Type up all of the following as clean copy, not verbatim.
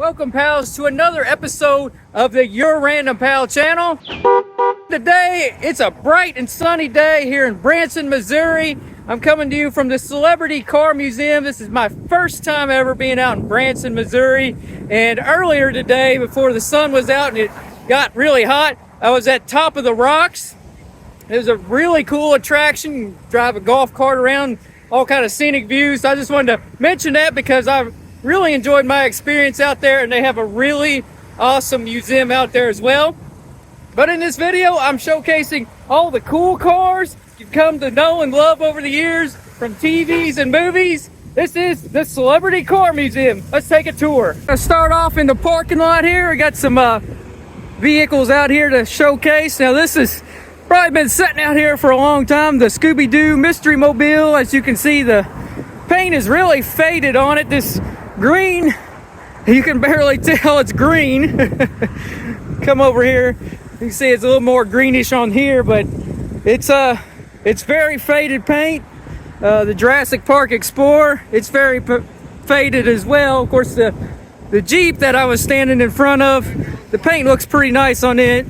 Welcome, pals, to another episode of the Your Random Pal channel. Today, it's a bright and sunny day here in Branson, Missouri. I'm coming to you from the Celebrity Car Museum. This is my first time ever being out in Branson, Missouri. And earlier today, before the sun was out and it got really hot, I was at Top of the Rocks. It was a really cool attraction. You drive a golf cart around, all kind of scenic views. I just wanted to mention that because I've really enjoyed my experience out there, and they have a really awesome museum out there as well. But in this video, I'm showcasing all the cool cars you've come to know and love over the years from TVs and movies. This is the Celebrity Car Museum. Let's take a tour. I'll start off in the parking lot here. We got some vehicles out here to showcase. Now this has probably been sitting out here for a long time. The Scooby-Doo Mystery Mobile. As you can see, the paint is really faded on it. This green, you can barely tell it's green. Come over here, you can see it's a little more greenish on here, but it's very faded paint. The Jurassic Park Explorer, it's very faded as well. Of course, the Jeep that I was standing in front of, the paint looks pretty nice on it.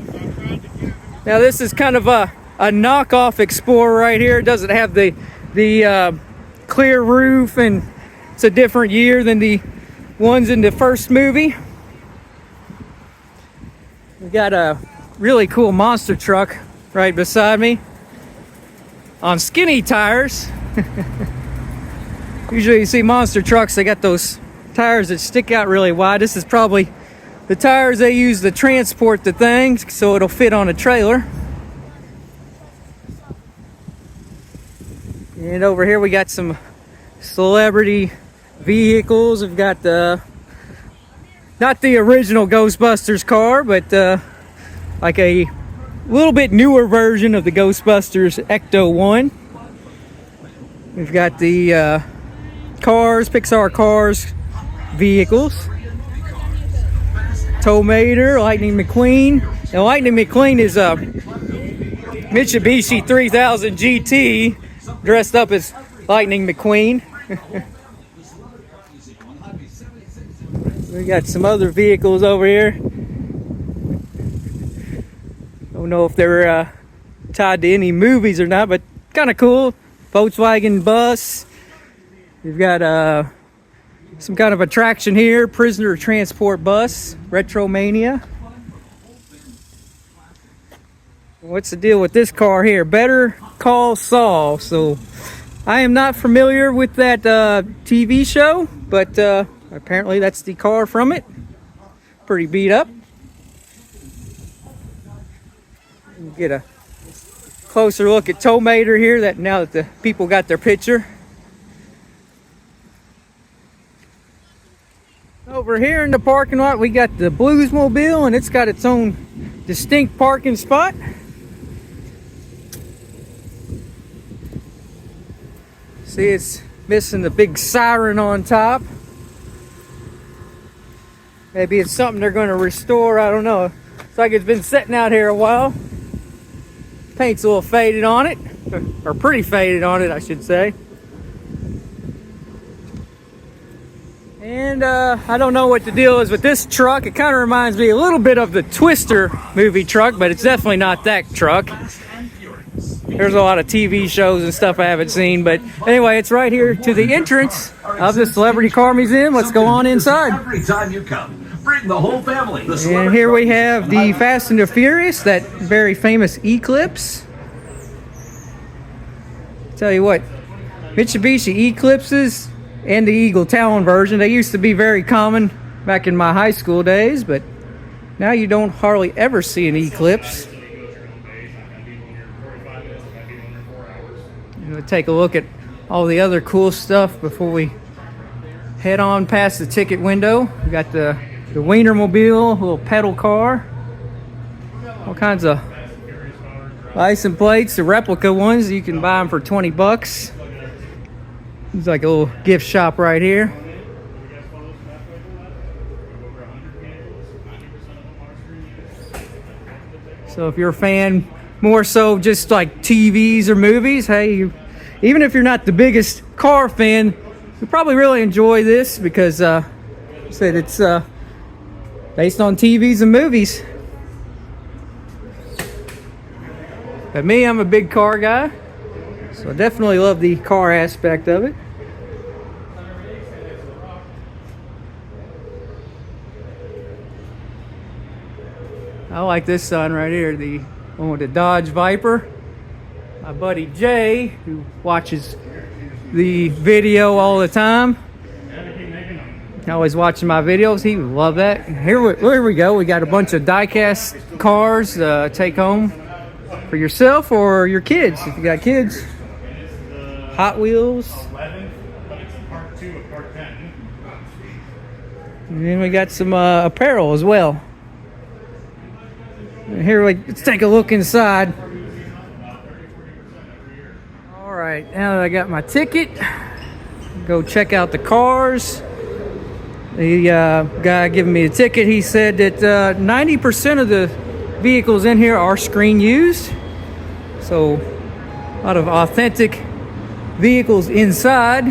Now this is kind of a knockoff Explorer right here. It doesn't have the clear roof, and it's a different year than the ones in the first movie. We got a really cool monster truck right beside me on skinny tires. Usually you see monster trucks, they got those tires that stick out really wide. This is probably the tires they use to transport the things, so it'll fit on a trailer. And over here we got some celebrity vehicles. We've got not the original Ghostbusters car, but like a little bit newer version of the Ghostbusters Ecto 1. We've got the cars, Pixar Cars vehicles. Tomater, Lightning McQueen. Now Lightning McQueen is a Mitsubishi 3000 GT dressed up as Lightning McQueen. We got some other vehicles over here. Don't know if they're tied to any movies or not, but kind of cool. Volkswagen bus. We've got some kind of attraction here. Prisoner transport bus. Retromania. What's the deal with this car here? Better Call Saul. So I am not familiar with that TV show, but apparently that's the car from it. Pretty beat up. Get a closer look at Tomater here, that now that the people got their picture. Over here in the parking lot we got the Bluesmobile, and it's got its own distinct parking spot. See, it's missing the big siren on top. Maybe it's something they're going to restore, I don't know. It's like it's been sitting out here a while. Paint's a little faded on it, or pretty faded on it, I should say. And I don't know what the deal is with this truck. It kind of reminds me a little bit of the Twister movie truck, but it's definitely not that truck. There's a lot of TV shows and stuff I haven't seen, but anyway, it's right here to the entrance of the Celebrity Car Museum. Let's go on inside. Every time you come, bring the whole family. And here we have the Fast and the Furious, that very famous Eclipse. Tell you what, Mitsubishi Eclipses and the Eagle Talon version, they used to be very common back in my high school days, but now you don't hardly ever see an Eclipse. We'll take a look at all the other cool stuff before we head on past the ticket window. We got the Wienermobile, little pedal car, all kinds of license plates, the replica ones. You can buy them for 20 bucks. It's like a little gift shop right here. So if you're a fan more so just like TVs or movies, hey, even if you're not the biggest car fan, you'll probably really enjoy this because said it's based on TVs and movies. But me, I'm a big car guy, so I definitely love the car aspect of it. I like this sign right here, the one with the Dodge Viper. My buddy Jay, who watches the video all the time, always watching my videos, he would love that. Here we go. We got a bunch of die-cast cars take home for yourself or your kids, if you got kids. Hot Wheels. And then we got some apparel as well. Here, let's take a look inside. All right, now that I got my ticket, go check out the cars. The guy giving me the ticket, he said that 90% of the vehicles in here are screen used. So, a lot of authentic vehicles inside.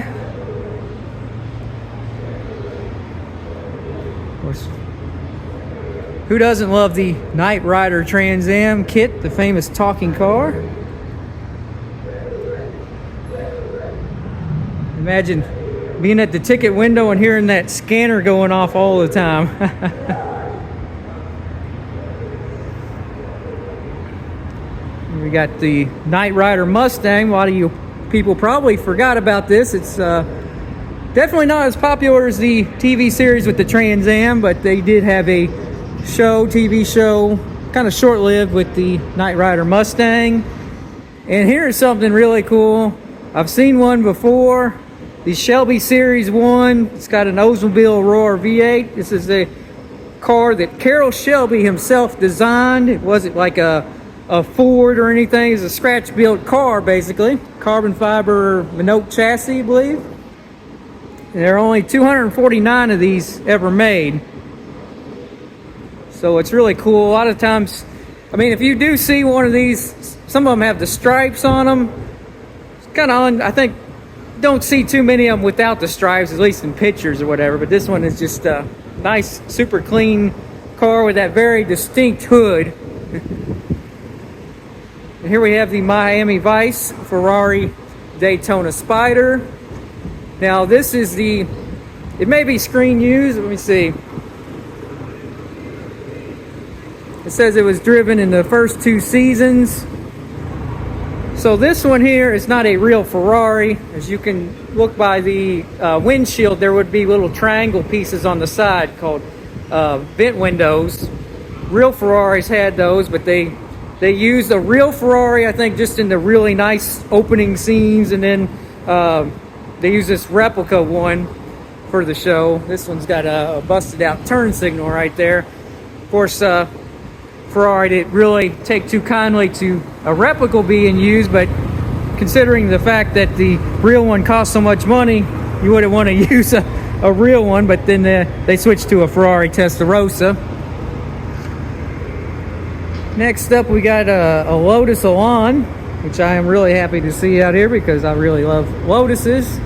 Of course, who doesn't love the Knight Rider Trans Am KITT, the famous talking car? Imagine being at the ticket window and hearing that scanner going off all the time. We got the Knight Rider Mustang. A lot of you people probably forgot about this. It's definitely not as popular as the TV series with the Trans Am, but they did have a TV show, kind of short-lived, with the Knight Rider Mustang. And here's something really cool. I've seen one before. The Shelby Series 1. It's got an Oldsmobile Aurora V8. This is a car that Carroll Shelby himself designed. It wasn't like a Ford or anything. It's a scratch-built car, basically. Carbon fiber Minot chassis, I believe. And there are only 249 of these ever made. So it's really cool. A lot of times, I mean, if you do see one of these, some of them have the stripes on them. It's kind of, I think, don't see too many of them without the stripes, at least in pictures or whatever. But this one is just a nice, super clean car with that very distinct hood. And here we have the Miami Vice Ferrari Daytona Spider. Now this is it may be screen used. Let me see. It says it was driven in the first 2 seasons. So this one here is not a real Ferrari. As you can look by the windshield, there would be little triangle pieces on the side called vent windows. Real Ferraris had those, but they used a real Ferrari, I think, just in the really nice opening scenes, and then they used this replica one for the show. This one's got a busted out turn signal right there. Of course, Ferrari didn't really take too kindly to a replica being used, but considering the fact that the real one cost so much money, you wouldn't want to use a real one. But then they switched to a Ferrari Testarossa. Next up, we got a Lotus Elan, which I am really happy to see out here because I really love Lotuses.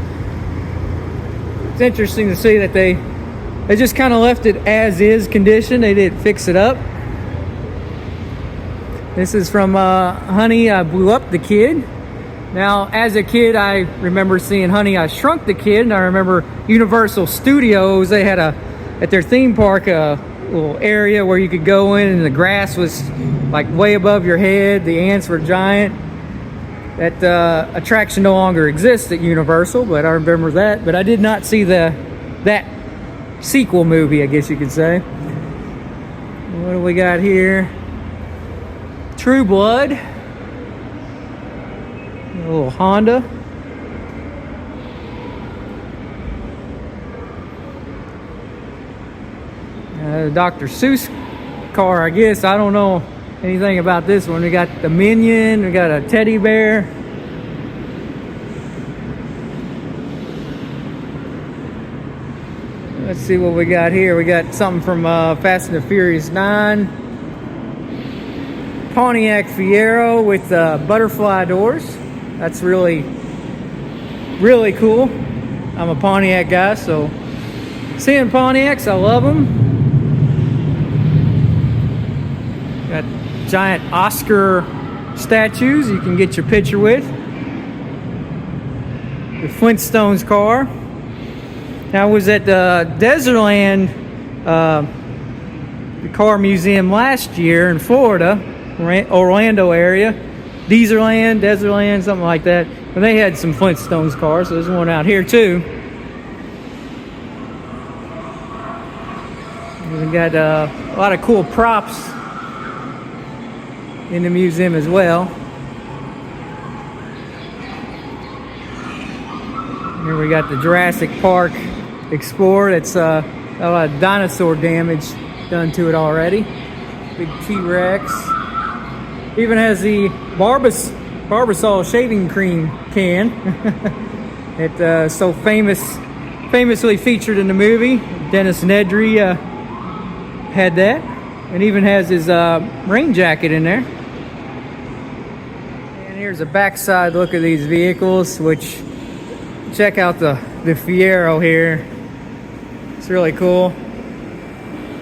It's interesting to see that they just kind of left it as is condition. They didn't fix it up. This is from Honey, I Blew Up the Kid. Now, as a kid, I remember seeing Honey, I Shrunk the Kid, and I remember Universal Studios. They had at their theme park a little area where you could go in, and the grass was like way above your head. The ants were giant. That attraction no longer exists at Universal, but I remember that. But I did not see that sequel movie, I guess you could say. What do we got here? True Blood, a little Honda. Dr. Seuss car, I guess. I don't know anything about this one. We got the Minion, we got a teddy bear. Let's see what we got here. We got something from Fast and the Furious 9. Pontiac Fiero with butterfly doors. That's really, really cool. I'm a Pontiac guy, so seeing Pontiacs, I love them. Got giant Oscar statues you can get your picture with. The Flintstones car. Now I was at Desertland, the car museum last year in Florida, Orlando area. Desertland, something like that. And they had some Flintstones cars, so there's one out here too. We got a lot of cool props in the museum as well. Here we got the Jurassic Park Explorer. It's a lot of dinosaur damage done to it already. Big T-Rex. Even has the Barbasol shaving cream can. It's so famously featured in the movie. Dennis Nedry had that, and even has his rain jacket in there. And here's a backside look at these vehicles, which check out the Fiero here. It's really cool.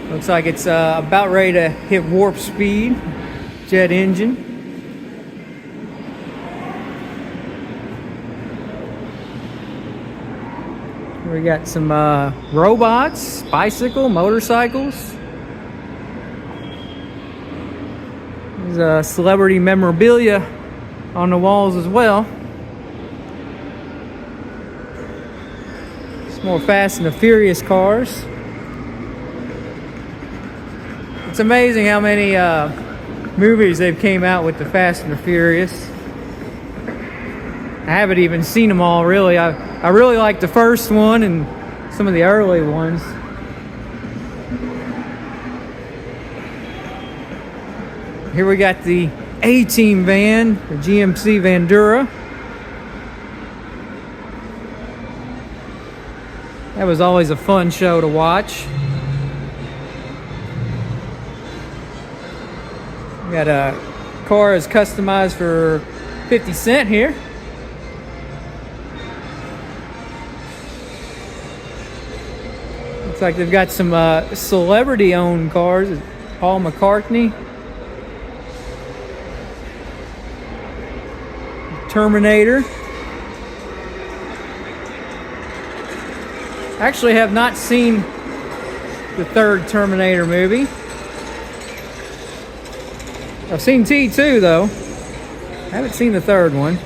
Looks like it's about ready to hit warp speed. Jet engine. We got some robots, motorcycles. There's celebrity memorabilia on the walls as well. It's more Fast and the Furious cars. It's amazing how many movies they've came out with the Fast and the Furious. I haven't even seen them all really. I really like the first one and some of the early ones. Here we got the A-Team van, the GMC Vandura. That was always a fun show to watch. We got a car is customized for 50 Cent here. Looks like they've got some celebrity-owned cars. Paul McCartney. Terminator. Actually have not seen the third Terminator movie. I've seen T2 though. I haven't seen the third one.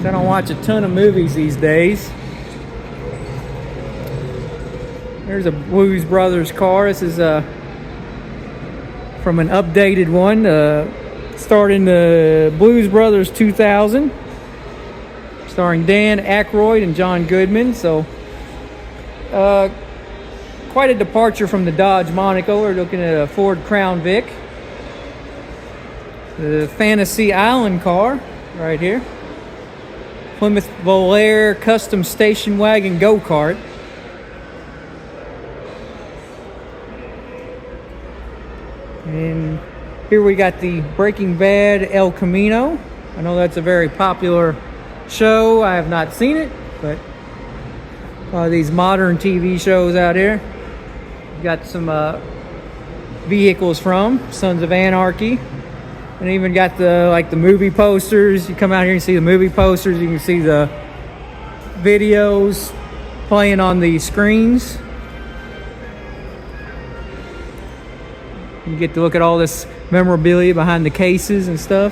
I don't watch a ton of movies these days. There's a Blues Brothers car. This is from an updated one. Starting the Blues Brothers 2000. Starring Dan Aykroyd and John Goodman. So, quite a departure from the Dodge Monaco. We're looking at a Ford Crown Vic. The Fantasy Island car right here. Plymouth Volare custom station wagon go-kart. And here we got the Breaking Bad El Camino. I know that's a very popular show. I have not seen it, but these modern TV shows out here. Got some vehicles from Sons of Anarchy. And even got the movie posters. You come out here and see the movie posters. You can see the videos playing on the screens. You get to look at all this memorabilia behind the cases and stuff.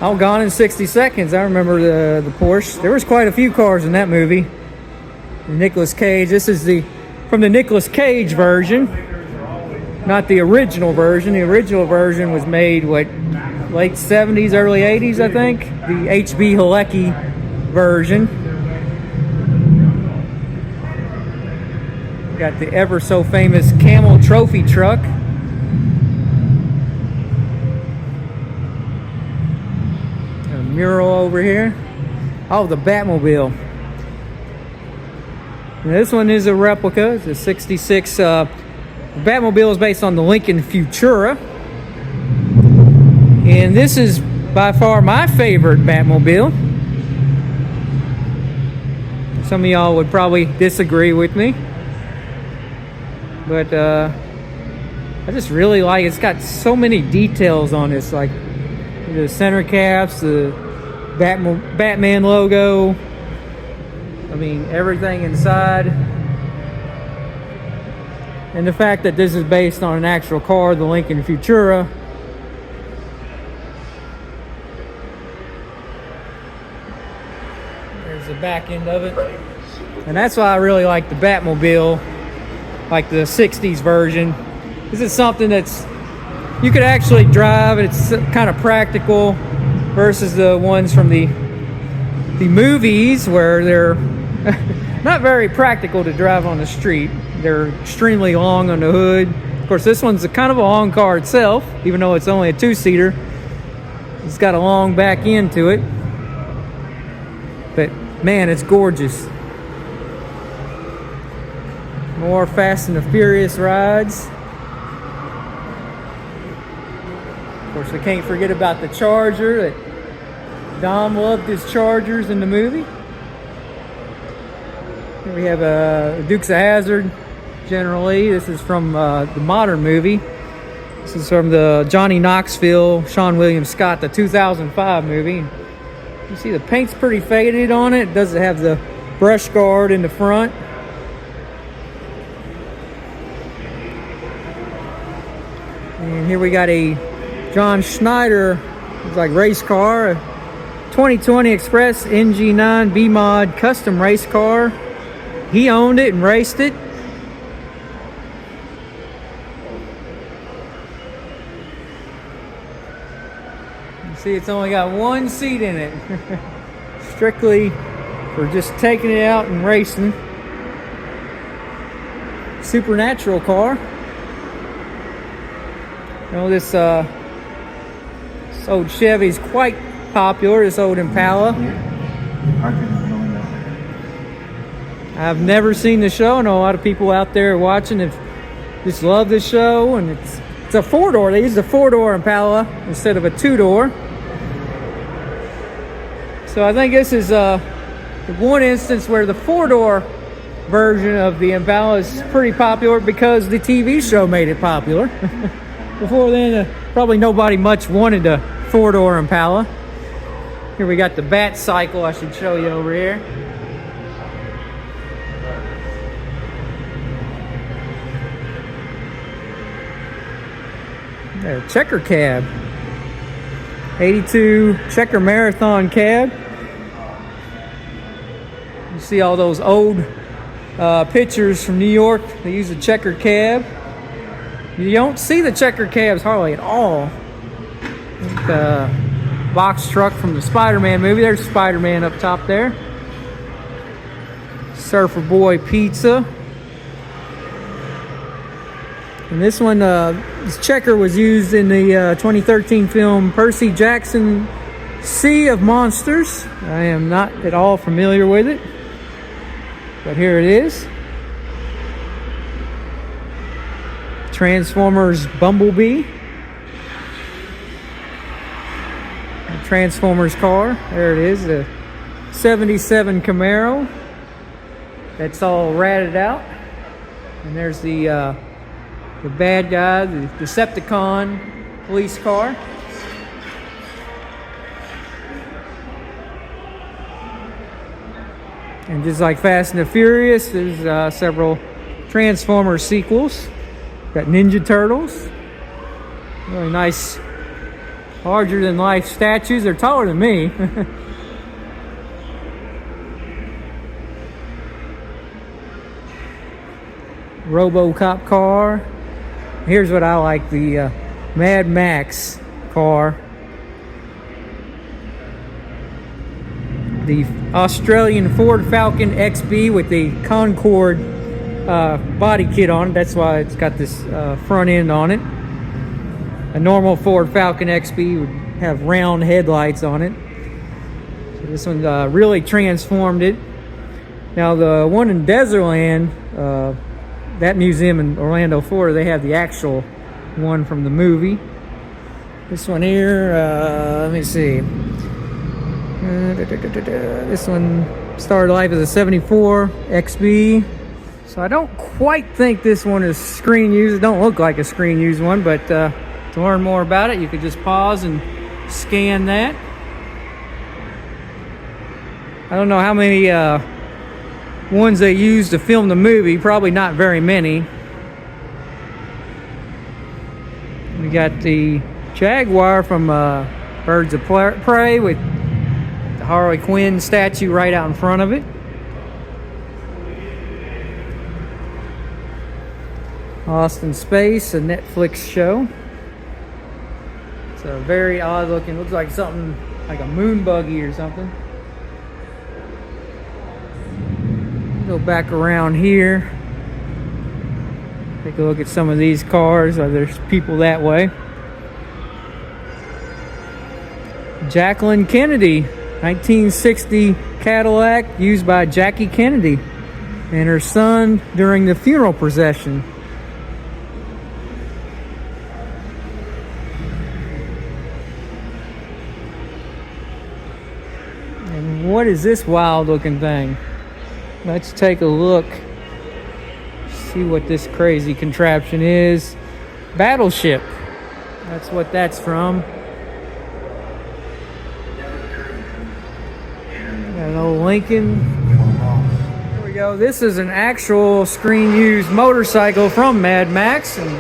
All Gone in 60 Seconds. I remember the Porsche. There was quite a few cars in that movie. Nicolas Cage. This is from the Nicolas Cage version. Not the original version. The original version was made, late 70s, early 80s, I think. The H.B. Halecki version. Got the ever so famous Camel trophy truck. A mural over here. Oh, the Batmobile. Now, this one is a replica. It's a 66. The Batmobile is based on the Lincoln Futura. And this is by far my favorite Batmobile. Some of y'all would probably disagree with me. But I just really like it's got so many details on this, like the center caps, the Batman logo. I mean, everything inside. And the fact that this is based on an actual car, the Lincoln Futura. There's the back end of it. And that's why I really like the Batmobile, like the 60s version. This is something that's you could actually drive. It's kind of practical versus the ones from the movies where they're not very practical to drive on the street. They're extremely long on the hood. Of course, this one's kind of a long car itself, even though it's only a two-seater. It's got a long back end to it. But man, it's gorgeous. More Fast and the Furious rides. Of course, we can't forget about the Charger. That Dom loved his Chargers in the movie. Here we have Dukes of Hazzard. Generally, this is from the modern movie. This is from the Johnny Knoxville, Sean William Scott, the 2005 movie. You see the paint's pretty faded on it. It doesn't have the brush guard in the front. And here we got a John Schneider, it's like race car, a 2020 Express NG9 B-Mod custom race car. He owned it and raced it. You see, it's only got one seat in it. Strictly for just taking it out and racing. Supernatural car. You know, this old Chevy's quite popular, this old Impala. I've never seen the show. I know a lot of people out there watching have just love this show, and it's a four-door. They used a four-door Impala instead of a two-door. So I think this is the one instance where the four-door version of the Impala is pretty popular because the TV show made it popular. Before then, probably nobody much wanted a four-door Impala. Here we got the Bat Cycle I should show you over here. A checker cab. 82 checker marathon cab. You see all those old pictures from New York. They use a checker cab. You don't see the checker cabs hardly at all. The box truck from the Spider-Man movie. There's Spider-Man up top there. Surfer Boy Pizza. And this one, this checker was used in the 2013 film Percy Jackson, Sea of Monsters. I am not at all familiar with it, but here it is. Transformers Bumblebee. A Transformers car. There it is, the 77 Camaro. That's all ratted out. And there's the bad guy, the Decepticon police car. And just like Fast and the Furious, there's several Transformers sequels. Got Ninja Turtles. Really nice, larger than life statues. They're taller than me. RoboCop car. Here's what I like, the Mad Max car. The Australian Ford Falcon XB with the Concorde body kit on it. That's why it's got this front end on it. A normal Ford Falcon XB would have round headlights on it. So this one really transformed it. Now the one in Desertland, that museum in Orlando, Florida, they have the actual one from the movie. This one here, let me see. This one started life as a 74 XB. So I don't quite think this one is screen used. It don't look like a screen used one, but to learn more about it, you could just pause and scan that. I don't know how many ones they used to film the movie. Probably not very many. We got the Jaguar from Birds of Prey with the Harley Quinn statue right out in front of it. Lost in Space, a Netflix show. It's a very odd looking, looks like something like a moon buggy or something. Go back around here. Take a look at some of these cars. There's people that way. Jacqueline Kennedy, 1960 Cadillac used by Jackie Kennedy and her son during the funeral procession. And what is this wild looking thing? Let's take a look. See what this crazy contraption is. Battleship. That's what that's from. Got an old Lincoln. Here we go. This is an actual screen used motorcycle from Mad Max, and I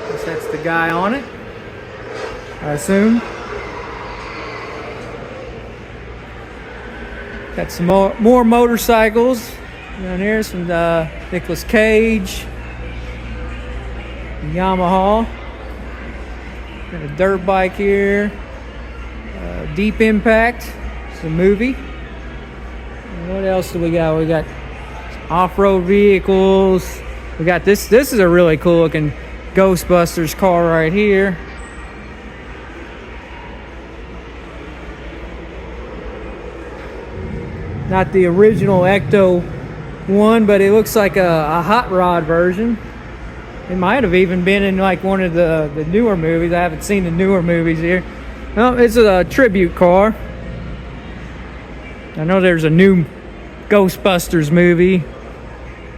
guess that's the guy on it, I assume. Got some more motorcycles down here. Some Nicolas Cage, Yamaha. Got a dirt bike here. Deep Impact. It's a movie. And what else do we got? We got off-road vehicles. We got this. This is a really cool looking Ghostbusters car right here. Not the original Ecto one, but it looks like a hot rod version. It might have even been in like one of the newer movies. I haven't seen the newer movies here. No, it's a tribute car. I know there's a new Ghostbusters movie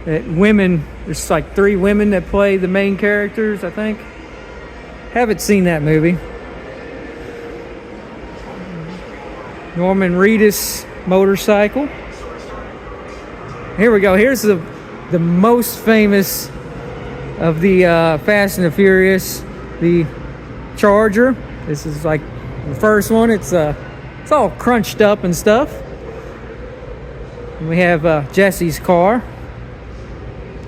that there's like 3 women that play the main characters, I think. Haven't seen that movie. Norman Reedus motorcycle. Here we go. Here's the most famous of the Fast and the Furious, the Charger. This is like the first one. It's all crunched up and stuff. And we have Jesse's car,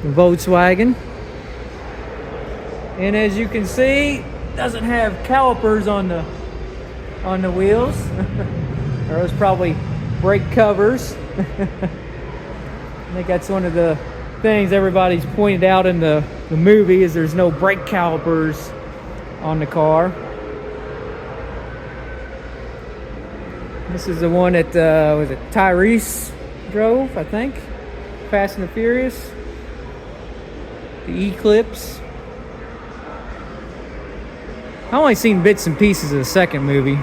the Volkswagen, and as you can see, it doesn't have calipers on the wheels. Or those probably brake covers. I think that's one of the things everybody's pointed out in the movie is there's no brake calipers on the car. This is the one that was it Tyrese drove, I think. Fast and the Furious. The Eclipse. I only seen bits and pieces of the second movie.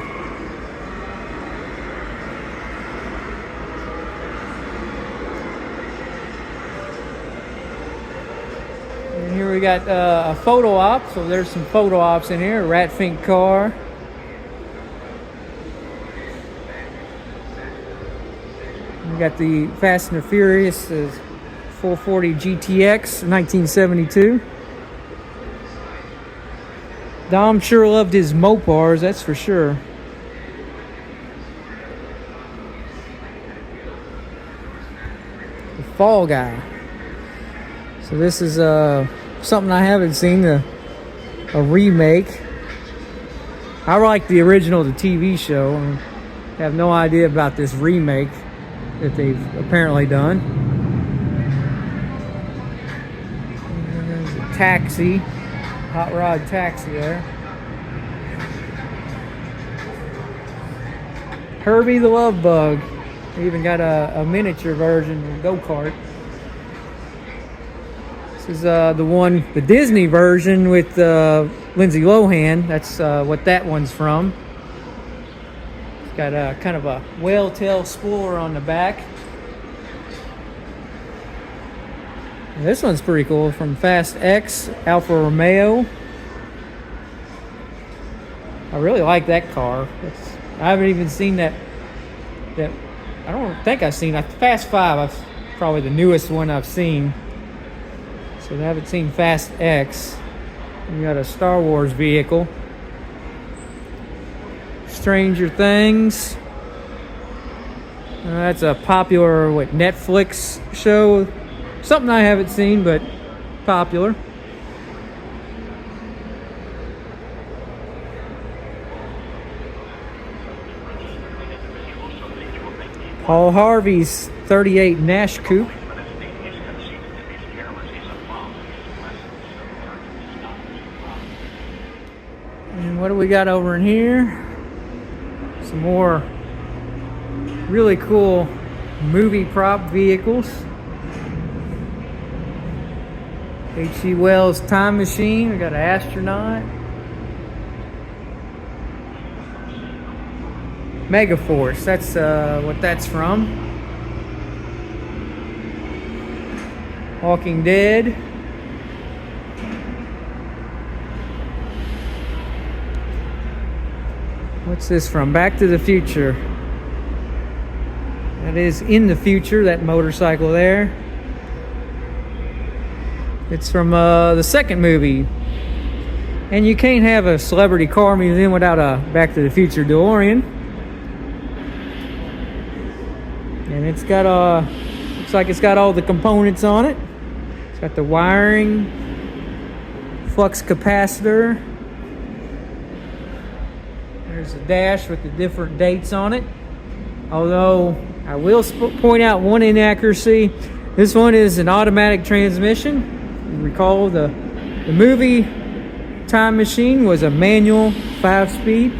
Here we got a photo op, so there's some photo ops in here. A Rat Fink car. We got the Fast and the Furious 440 GTX 1972. Dom sure loved his Mopars, that's for sure. The Fall Guy. So this is something I haven't seen, a remake. I like the original, the TV show. I have no idea about this remake that they've apparently done. And there's a taxi, hot rod taxi there. Herbie the Love Bug. They even got a miniature version, a go-kart. This is the Disney version with Lindsay Lohan. That's what that one's from. It's got a kind of a whale tail spoiler on the back. This one's pretty cool, from Fast X, Alfa Romeo. I really like that car. I haven't even seen that. I don't think I've seen Fast 5. That's probably the newest one I've seen. So I haven't seen Fast X. We got a Star Wars vehicle. Stranger Things. That's a popular Netflix show. Something I haven't seen, but popular. Paul Harvey's 38 Nash Coupe. And what do we got over in here? Some more really cool movie prop vehicles. H.G. Wells' Time Machine. We got an astronaut. Megaforce. That's what that's from. Walking Dead. What's this from? Back to the Future. That is in the future, that motorcycle there. It's from the second movie. And you can't have a celebrity car museum without a Back to the Future DeLorean. And it's got looks like it's got all the components on it. It's got the wiring, flux capacitor. There's a dash with the different dates on it. Although I will point out one inaccuracy. This one is an automatic transmission. You recall the movie Time Machine was a manual 5-speed.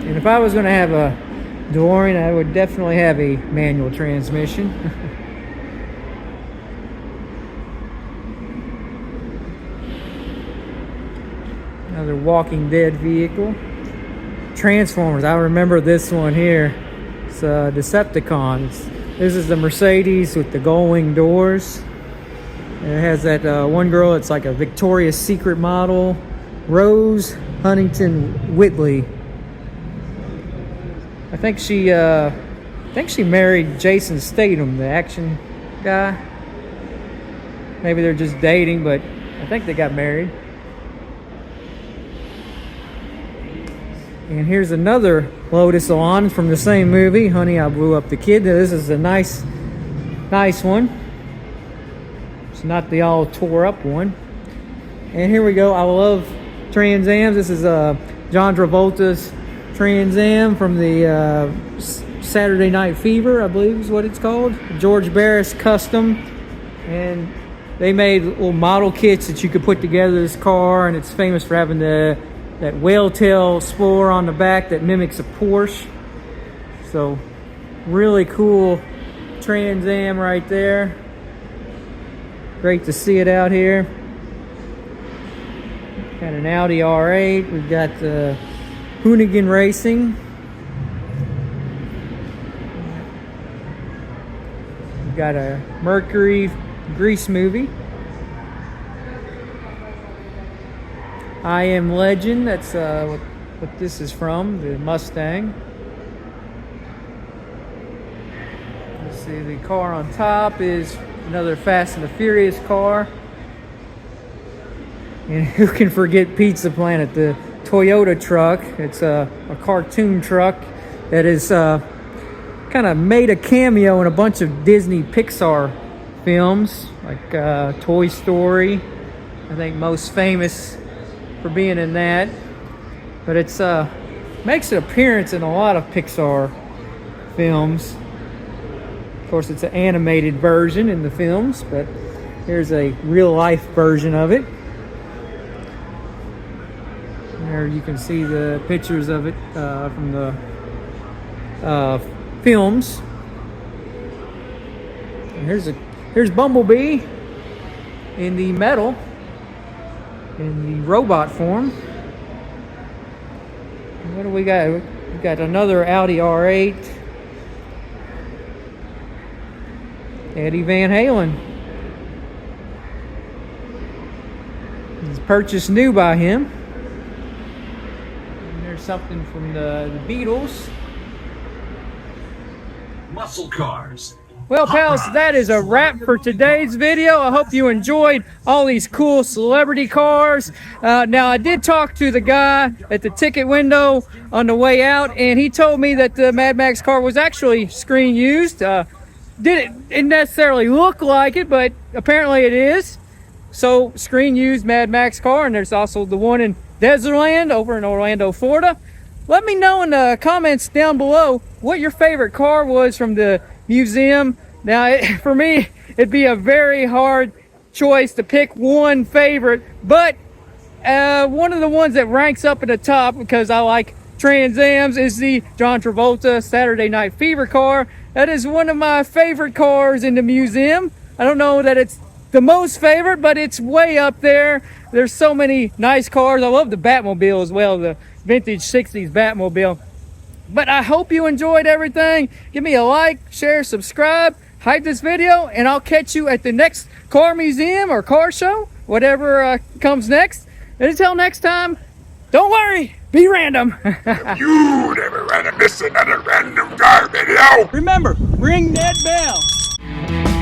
And if I was going to have a DeLorean, I would definitely have a manual transmission. Another Walking Dead vehicle. Transformers. I remember this one here. It's Decepticons. This is the Mercedes with the gull-wing doors. And it has that one girl. It's like a Victoria's Secret model, Rose Huntington Whitley. I think she married Jason Statham, the action guy. Maybe they're just dating, but I think they got married. And here's another Lotus Elan from the same movie, Honey, I Blew Up the Kid. This is a nice one. It's not the all tore up one. And here we go. I love Trans Ams. This is John Travolta's Trans Am from the Saturday Night Fever, I believe is what it's called. George Barris custom. And they made little model kits that you could put together this car, and it's famous for having that whale tail spoiler on the back that mimics a Porsche. So really cool Trans Am right there. Great to see it out here. Got an Audi R8. We've got the Hoonigan Racing. We've got a Mercury Grease movie. I Am Legend. That's what this is from, the Mustang. Let's see, the car on top is another Fast and the Furious car. And who can forget Pizza Planet, the Toyota truck. It's a cartoon truck that is kind of made a cameo in a bunch of Disney Pixar films, like Toy Story. I think most famous for being in that. But it's makes an appearance in a lot of Pixar films. Of course, it's an animated version in the films, but here's a real-life version of it. There you can see the pictures of it from the films. And here's Bumblebee in the metal, in the robot form. And what do we got? We got another Audi R8. Eddie Van Halen. It's purchased new by him. And there's something from the Beatles. Muscle cars. Well, pals, that is a wrap for today's video. I hope you enjoyed all these cool celebrity cars. Now, I did talk to the guy at the ticket window on the way out, and he told me that the Mad Max car was actually screen used. Didn't necessarily look like it, but apparently it is. So, screen used Mad Max car, and there's also the one in Desertland over in Orlando, Florida. Let me know in the comments down below what your favorite car was from the museum. Now, for me, it'd be a very hard choice to pick one favorite, but one of the ones that ranks up at the top because I like Trans Ams is the John Travolta Saturday Night Fever car. That is one of my favorite cars in the museum. I don't know that it's the most favorite, but it's way up there. There's so many nice cars. I love the Batmobile as well, the vintage 60s Batmobile. But I hope you enjoyed everything. Give me a like, share, subscribe, hype this video, and I'll catch you at the next car museum or car show, whatever comes next. And until next time, don't worry, be random. You never want to miss another random car video. Remember, ring that bell.